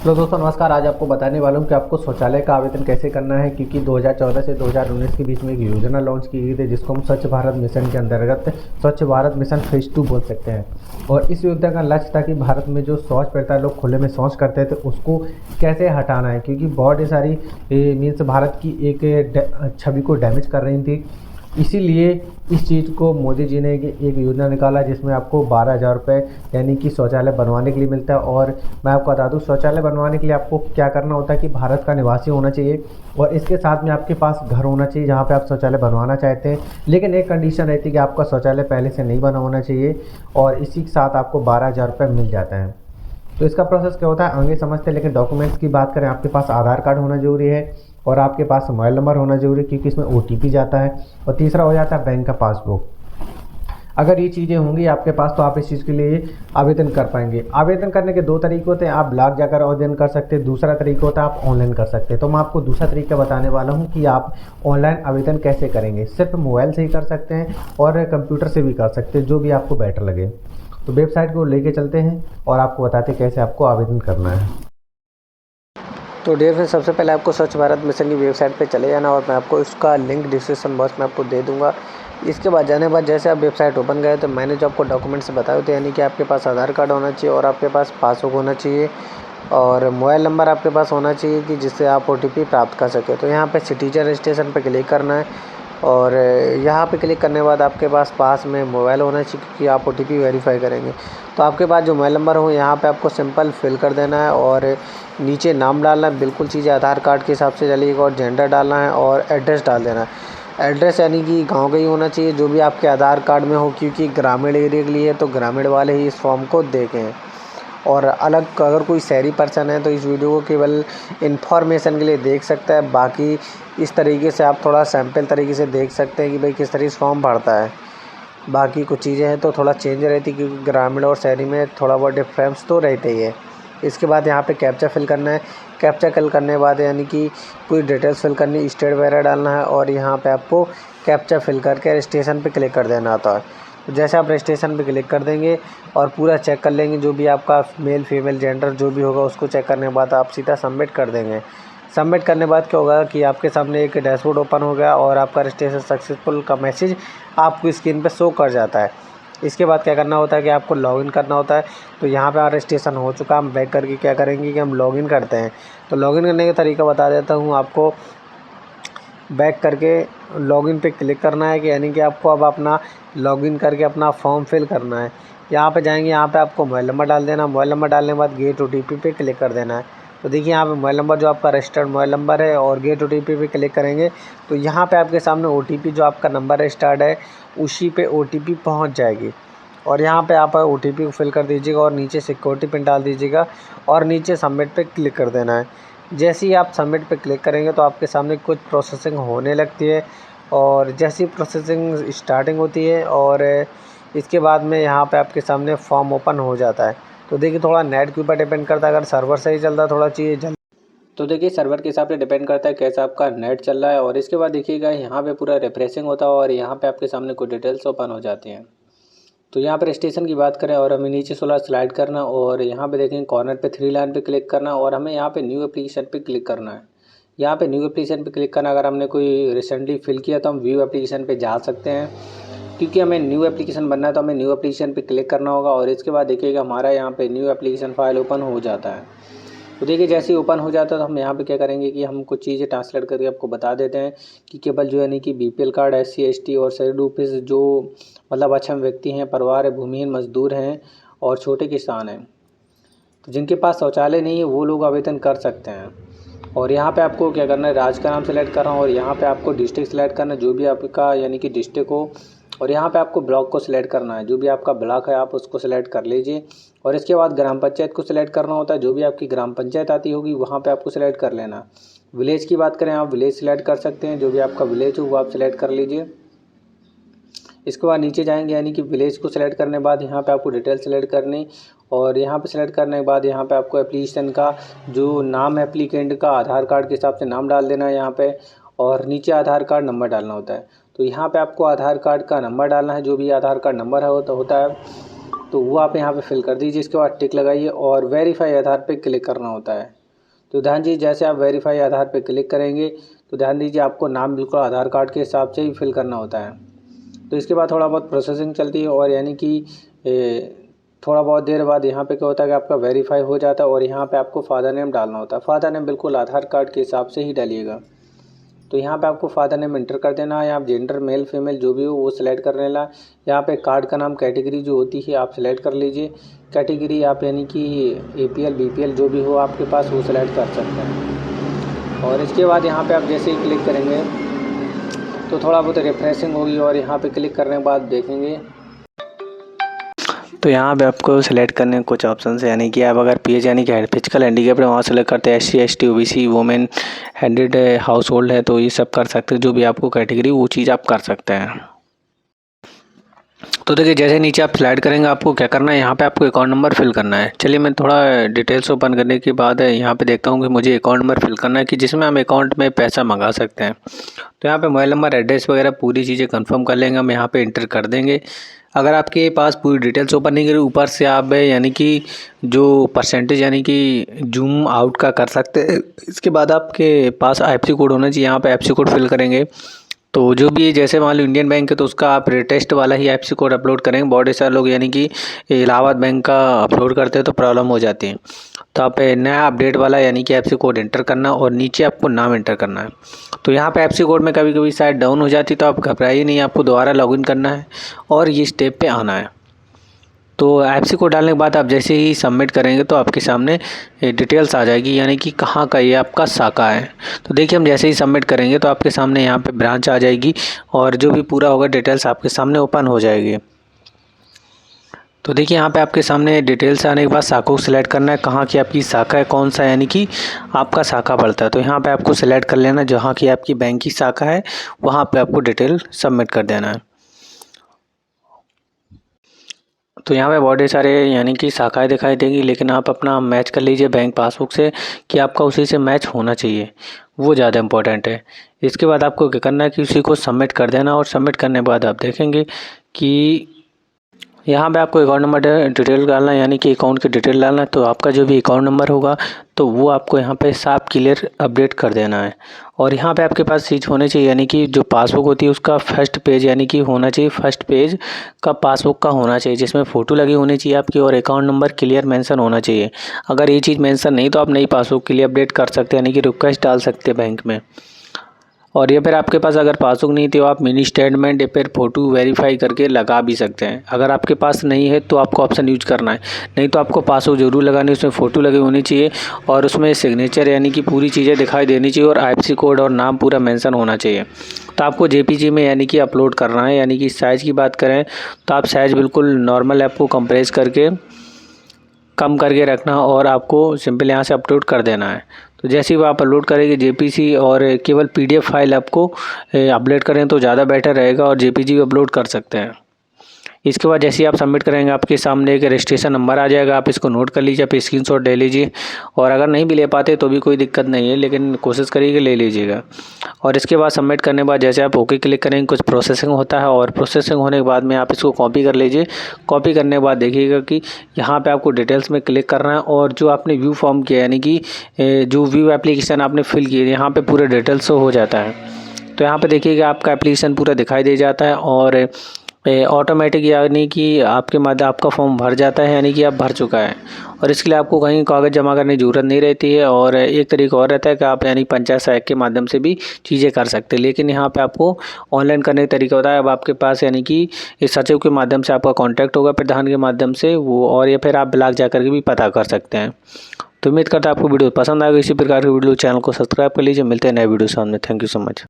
Hello दोस्तों, नमस्कार। आज आपको बताने वाला हूँ कि आपको शौचालय का आवेदन कैसे करना है, क्योंकि 2014 से 2019 के बीच में एक योजना लॉन्च की गई थी जिसको हम स्वच्छ भारत मिशन के अंतर्गत स्वच्छ भारत मिशन फेज 2 बोल सकते हैं। और इस योजना का लक्ष्य था कि भारत में जो शौच प्रथा लोग खुले में शौच करते थे उसको कैसे हटाना है, क्योंकि बहुत सारी मीन्स भारत की एक छवि को डैमेज कर रही थी। इसीलिए इस चीज़ को मोदी जी ने एक योजना निकाला जिसमें आपको 12,000 रुपये यानी कि शौचालय बनवाने के लिए मिलता है। और मैं आपको बता दूं, शौचालय बनवाने के लिए आपको क्या करना होता है कि भारत का निवासी होना चाहिए और इसके साथ में आपके पास घर होना चाहिए जहाँ पे आप शौचालय बनवाना चाहते हैं। लेकिन एक कंडीशन रहती है कि आपका शौचालय पहले से नहीं बना होना चाहिए और इसी के साथ आपको 12,000 रुपये मिल जाता है। तो इसका प्रोसेस क्या होता है आगे समझते हैं। लेकिन डॉक्यूमेंट्स की बात करें, आपके पास आधार कार्ड होना ज़रूरी है और आपके पास मोबाइल नंबर होना ज़रूरी है, क्योंकि इसमें OTP जाता है। और तीसरा हो जाता है बैंक का पासबुक। अगर ये चीज़ें होंगी आपके पास तो आप इस चीज़ के लिए आवेदन कर पाएंगे। आवेदन करने के दो तरीके होते हैं, आप ब्लॉक जाकर आवेदन कर सकते हैं, दूसरा तरीका होता है आप ऑनलाइन कर सकते हैं। तो मैं आपको दूसरा तरीका बताने वाला हूँ कि आप ऑनलाइन आवेदन कैसे करेंगे। सिर्फ मोबाइल से ही कर सकते हैं और कंप्यूटर से भी कर सकते हैं, जो भी आपको बेटर लगे। तो वेबसाइट को लेके चलते हैं और आपको बताते हैं कैसे आपको आवेदन करना है। तो डियर फ्रेंड्स, सबसे पहले आपको स्वच्छ भारत मिशन की वेबसाइट पे चले जाना और मैं आपको इसका लिंक डिस्क्रिप्शन बॉक्स में आपको दे दूंगा। इसके बाद जाने के बाद जैसे आप वेबसाइट ओपन गए तो मैंने जो आपको डॉक्यूमेंट्स बताए थे, यानी कि आपके पास आधार कार्ड होना चाहिए और आपके पास पासबुक होना चाहिए और मोबाइल नंबर आपके पास होना चाहिए कि जिससे आप OTP प्राप्त कर सकें। तो यहाँ पे सिटीजन रजिस्ट्रेशन पे क्लिक करना है और यहाँ पे क्लिक करने के बाद आपके पास में मोबाइल होना चाहिए क्योंकि आप OTP वेरीफाई करेंगे। तो आपके पास जो मोबाइल नंबर हो यहाँ पे आपको सिंपल फिल कर देना है और नीचे नाम डालना है। बिल्कुल चीज़ें आधार कार्ड के हिसाब से चलेगी और जेंडर डालना है और एड्रेस डाल देना है। एड्रेस यानी कि गांव का ही होना चाहिए जो भी आपके आधार कार्ड में हो, क्योंकि ग्रामीण एरिया के लिए तो ग्रामीण वाले ही इस फॉर्म को देखें। और अलग अगर कोई शहरी पर्सन है तो इस वीडियो को केवल इन्फॉर्मेशन के लिए देख सकता है। बाकी इस तरीके से आप थोड़ा सैम्पल तरीके से देख सकते हैं कि भाई किस तरीके से फॉर्म भरता है। बाकी कुछ चीज़ें हैं तो थोड़ा चेंज रहती है क्योंकि ग्रामीण और शहरी में थोड़ा बहुत डिफरेंस तो रहता ही है। इसके बाद यहाँ पे कैप्चा फिल करना है। कैप्चा फिल करने के बाद यानी कि पूरी डिटेल्स फिल करनी, स्टेट वगैरह डालना है और यहाँ पे आपको कैप्चा फिल करके रजिस्ट्रेशन पे क्लिक कर देना होता है। तो जैसे आप रजिस्ट्रेशन पे क्लिक कर देंगे और पूरा चेक कर लेंगे, जो भी आपका मेल फीमेल जेंडर जो भी होगा उसको चेक करने के बाद आप सीधा सबमिट कर देंगे। सबमिट करने के बाद क्या होगा कि आपके सामने एक डैशबोर्ड ओपन हो गया और आपका रजिस्ट्रेशन सक्सेसफुल का मैसेज आपको स्क्रीन पे शो कर जाता है। इसके बाद क्या करना होता है कि आपको लॉगिन करना होता है। तो यहाँ पे रजिस्ट्रेशन हो चुका, हम बैक करके क्या करेंगे कि हम लॉगिन करते हैं। तो लॉगिन करने का तरीका बता देता हूँ आपको। बैक करके लॉगिन पे क्लिक करना है कि यानी कि आपको अब अपना लॉगिन करके अपना फॉर्म फिल करना है। यहाँ पे जाएंगे, यहाँ पे आपको मोबाइल नंबर डाल देना। मोबाइल नंबर डालने के बाद गेट OTP पे क्लिक कर देना है। तो देखिए यहाँ पे मोबाइल नंबर जो आपका रजिस्टर्ड मोबाइल नंबर है और गेट OTP पे क्लिक करेंगे तो यहाँ पे आपके सामने OTP जो आपका नंबर रजिस्टर्ड है उसी पे OTP पहुँच जाएगी। और यहाँ पे आप OTP को फिल कर दीजिएगा और नीचे सिक्योरिटी पिन डाल दीजिएगा और नीचे सबमिट पे क्लिक कर देना है। जैसे ही आप सबमिट पे क्लिक करेंगे तो आपके सामने कुछ प्रोसेसिंग होने लगती है और जैसी प्रोसेसिंग स्टार्टिंग होती है और इसके बाद में यहाँ पे आपके सामने फॉर्म ओपन हो जाता है। तो देखिए थोड़ा नेट के ऊपर डिपेंड करता है, अगर सर्वर सही चलता है थोड़ा चीज़ें जल्दी, तो देखिए सर्वर के हिसाब से डिपेंड करता है कैसा आपका नेट चल रहा है। और इसके बाद देखिएगा यहाँ पे पूरा रिफ्रेशिंग होता है और यहाँ पे आपके सामने कुछ डिटेल्स ओपन हो जाती हैं। तो यहाँ पर रजिस्ट्रेशन की बात करें और हमें नीचे स्लाइड करना और यहाँ पे देखेंगे कॉर्नर पे 3 लाइन पे क्लिक करना और हमें यहाँ पे न्यू एप्लीकेशन पे क्लिक करना है। यहाँ पे न्यू एप्लीकेशन पे क्लिक करना, अगर हमने कोई रिसेंटली फिल किया तो हम व्यू एप्लीकेशन पे जा सकते हैं, क्योंकि हमें न्यू एप्लीकेशन बनना है तो हमें न्यू एप्लीकेशन पे क्लिक करना होगा। और इसके बाद देखिएगा हमारा यहाँ पे न्यू एप्लीकेशन फाइल ओपन हो जाता है। तो देखिए जैसे ही ओपन हो जाता है तो हम यहाँ पे क्या करेंगे कि हम कुछ चीज़ें ट्रांसलेट करके आपको बता देते हैं कि केवल जो यानी कि BPL कार्ड, SC ST और शेड्यूल्ड OBC जो मतलब अक्षम व्यक्ति हैं, परिवार है, भूमिहीन मजदूर हैं और छोटे किसान हैं, तो जिनके पास शौचालय नहीं है वो लोग आवेदन कर सकते हैं। और यहाँ पे आपको क्या करना है, राज्य का नाम सेलेक्ट करना और यहाँ पे आपको डिस्ट्रिक्ट सेलेक्ट करना है जो भी आपका यानी कि डिस्ट्रिक्ट हो। और यहाँ पे आपको ब्लॉक को सिलेक्ट करना है, जो भी आपका ब्लॉक है आप उसको सिलेक्ट कर लीजिए। और इसके बाद ग्राम पंचायत को सिलेक्ट करना होता है, जो भी आपकी ग्राम पंचायत आती होगी वहाँ पे आपको सिलेक्ट कर लेना। विलेज की बात करें, आप विलेज सिलेक्ट कर सकते हैं, जो भी आपका विलेज हो वो आप सिलेक्ट कर लीजिए। इसके बाद नीचे जाएंगे यानी कि विलेज को सिलेक्ट करने के बाद यहाँ पे आपको डिटेल सेलेक्ट करनी और यहाँ पे सिलेक्ट करने के बाद यहाँ पे आपको एप्लीकेशन का जो नाम है एप्लीकेंट का आधार कार्ड के हिसाब से नाम डाल देना है यहाँ पे और नीचे आधार कार्ड नंबर डालना होता है। तो यहाँ पे आपको आधार कार्ड का नंबर डालना है, जो भी आधार कार्ड नंबर है होता है तो वो आप यहाँ पे फिल कर दीजिए। इसके बाद टिक लगाइए और वेरीफाई आधार पे क्लिक करना होता है। तो ध्यान दीजिए जैसे आप वेरीफाई आधार पे क्लिक करेंगे तो ध्यान दीजिए आपको नाम बिल्कुल आधार कार्ड के हिसाब से ही फिल करना होता है। तो इसके बाद थोड़ा बहुत प्रोसेसिंग चलती है और यानी कि थोड़ा बहुत देर बाद यहाँ पे क्या होता है कि आपका वेरीफाई हो जाता है और यहाँ पे आपको फादर नेम डालना होता है। फादर नेम बिल्कुल आधार कार्ड के हिसाब से ही डालिएगा। तो यहाँ पे आपको फादर नेम इंटर कर देना है। आप जेंडर मेल फीमेल जो भी हो वो सिलेक्ट कर लेना। यहाँ पे कार्ड का नाम कैटेगरी जो होती है आप सिलेक्ट कर लीजिए। कैटेगरी आप यानी कि APL BPL जो भी हो आपके पास वो सिलेक्ट कर सकते हैं। और इसके बाद यहाँ पे आप जैसे ही क्लिक करेंगे तो थोड़ा बहुत रिफ्रेशिंग होगी और यहाँ पे क्लिक करने के बाद देखेंगे तो यहाँ पे आपको सिलेक्ट करने के कुछ ऑप्शन है, यानी कि आप अगर PH यानी कि फिजिकल हैंडीकैप है वहाँ सेलेक्ट करते हैं, SC ST OBC women handed house hold है तो ये सब कर सकते हैं। जो भी आपको कैटेगरी वो चीज़ आप कर सकते हैं। तो देखिए जैसे नीचे आप स्लाइड करेंगे आपको क्या करना है, यहाँ पे आपको अकाउंट नंबर फिल करना है। चलिए मैं थोड़ा डिटेल्स ओपन करने के बाद यहाँ पे देखता हूँ कि मुझे अकाउंट नंबर फिल करना है कि जिसमें हम अकाउंट में पैसा मंगा सकते हैं। तो यहाँ पे मोबाइल नंबर एड्रेस वगैरह पूरी चीज़ें कंफर्म कर लेंगे, हम यहाँ पे इंटर कर देंगे। अगर आपके पास पूरी डिटेल्स ओपन नहीं करी ऊपर से आप यानी कि जो परसेंटेज यानी कि जूम आउट का कर सकते हैं। इसके बाद आपके पास IFSC कोड होना चाहिए, यहाँ पे IFSC कोड फिल करेंगे। तो जो भी जैसे मान लो इंडियन बैंक है तो उसका आप टेस्ट वाला ही IFSC कोड अपलोड करेंगे। बहुत सारे लोग यानी कि इलाहाबाद बैंक का अपलोड करते हैं तो प्रॉब्लम हो जाती है। तो आप नया अपडेट वाला यानी कि IFSC कोड एंटर करना और नीचे आपको नाम एंटर करना है। तो यहाँ पे IFSC कोड में कभी कभी शायद डाउन हो जाती तो आप घबराइए नहीं, आपको दोबारा लॉगिन करना है और ये स्टेप पे आना है। तो IFSC कोड डालने के बाद आप जैसे ही सबमिट करेंगे तो आपके सामने डिटेल्स आ जाएगी, यानी कि कहाँ का ये आपका शाखा है। तो देखिए हम जैसे ही सबमिट करेंगे तो आपके सामने यहाँ पे ब्रांच आ जाएगी और जो भी पूरा होगा डिटेल्स आपके सामने ओपन हो जाएगी। तो देखिए यहाँ पे आपके सामने डिटेल्स आने के बाद शाखा को सिलेक्ट करना है, कहाँ की आपकी शाखा है, कौन सा यानी कि आपका शाखा पड़ता है। तो यहाँ पे आपको सिलेक्ट कर लेना जहाँ की आपकी बैंक की शाखा है, वहाँ पे आपको डिटेल सबमिट कर देना है। तो यहाँ पे बहुत सारे यानी कि शाखाएँ दिखाई देंगी, लेकिन आप अपना मैच कर लीजिए बैंक पासबुक से कि आपका उसी से मैच होना चाहिए, वो ज़्यादा इम्पोर्टेंट है। इसके बाद आपको क्या करना है कि उसी को सबमिट कर देना और सबमिट करने के बाद आप देखेंगे कि यहाँ पे आपको अकाउंट नंबर डिटेल डालना है, यानी कि अकाउंट की डिटेल डालना है। तो आपका जो भी अकाउंट नंबर होगा तो वो आपको यहाँ पे साफ क्लियर अपडेट कर देना है। और यहाँ पे आपके पास चीज़ होनी चाहिए, यानी कि जो पासबुक होती है उसका फर्स्ट पेज यानी कि होना चाहिए, फर्स्ट पेज का पासबुक का होना चाहिए जिसमें फ़ोटो लगी होनी चाहिए आपकी और अकाउंट नंबर क्लियर मेंशन होना चाहिए। अगर ये चीज़ मेंशन नहीं तो आप नई पासबुक के लिए अपडेट कर सकते हैं, यानी कि रिक्वेस्ट डाल सकते हैं बैंक में। और या फिर आपके पास अगर पासबुक नहीं तो आप मिनी स्टेटमेंट या फिर फ़ोटो वेरीफाई करके लगा भी सकते हैं। अगर आपके पास नहीं है तो आपको ऑप्शन यूज करना है, नहीं तो आपको पासबुक ज़रूर लगानी, उसमें फ़ोटो लगी होनी चाहिए और उसमें सिग्नेचर यानी कि पूरी चीज़ें दिखाई देनी चाहिए और IFSC कोड और नाम पूरा मेंशन होना चाहिए। तो आपको JPG में यानी कि अपलोड करना है। यानी कि साइज़ की बात करें तो आप साइज़ बिल्कुल नॉर्मल आपको कंप्रेस करके कम करके रखना और आपको सिंपल यहाँ से अपलोड कर देना है। तो जैसे ही आप अपलोड करेंगे JPG और केवल PDF फाइल आपको अपलोड करें तो ज़्यादा बेटर रहेगा और JPG भी अपलोड कर सकते हैं। इसके बाद जैसे ही आप सबमिट करेंगे आपके सामने एक रजिस्ट्रेशन नंबर आ जाएगा, आप इसको नोट कर लीजिए, आप स्क्रीनशॉट ले लीजिए और अगर नहीं भी ले पाते तो भी कोई दिक्कत नहीं है, लेकिन कोशिश करिए ले लीजिएगा। और इसके बाद सबमिट करने के बाद जैसे आप ओके क्लिक करेंगे कुछ प्रोसेसिंग होता है और प्रोसेसिंग होने के बाद में आप इसको कॉपी कर लीजिए। कॉपी करने के बाद देखिएगा कि यहाँ पर आपको डिटेल्स में क्लिक करना है और जो आपने व्यू फॉर्म किया यानी कि जो व्यू एप्लीकेशन आपने फिल की है यहाँ पर पूरे डिटेल्स हो जाता है। तो यहाँ पर देखिएगा आपका एप्लीकेशन पूरा दिखाई दे जाता है और ऑटोमेटिक यानी कि आपका फॉर्म भर जाता है, यानी कि आप भर चुका है और इसके लिए आपको कहीं कागज़ जमा करने की ज़रूरत नहीं रहती है। और एक तरीका और रहता है कि आप यानी पंचायत सहायक के माध्यम से भी चीज़ें कर सकते हैं, लेकिन यहाँ पे आपको ऑनलाइन करने का तरीका होता है। अब आपके पास यानी कि इस सचिव के माध्यम से आपका कॉन्टैक्ट होगा प्रधान के माध्यम से वो, और या फिर आप ब्लॉक जा कर के भी पता कर सकते हैं। तो उम्मीद करता है आपको वीडियो पसंद आएगा। इसी प्रकार की वीडियो चैनल को सब्सक्राइब कर लीजिए। मिलते हैं नए वीडियो सामने। Thank you so much.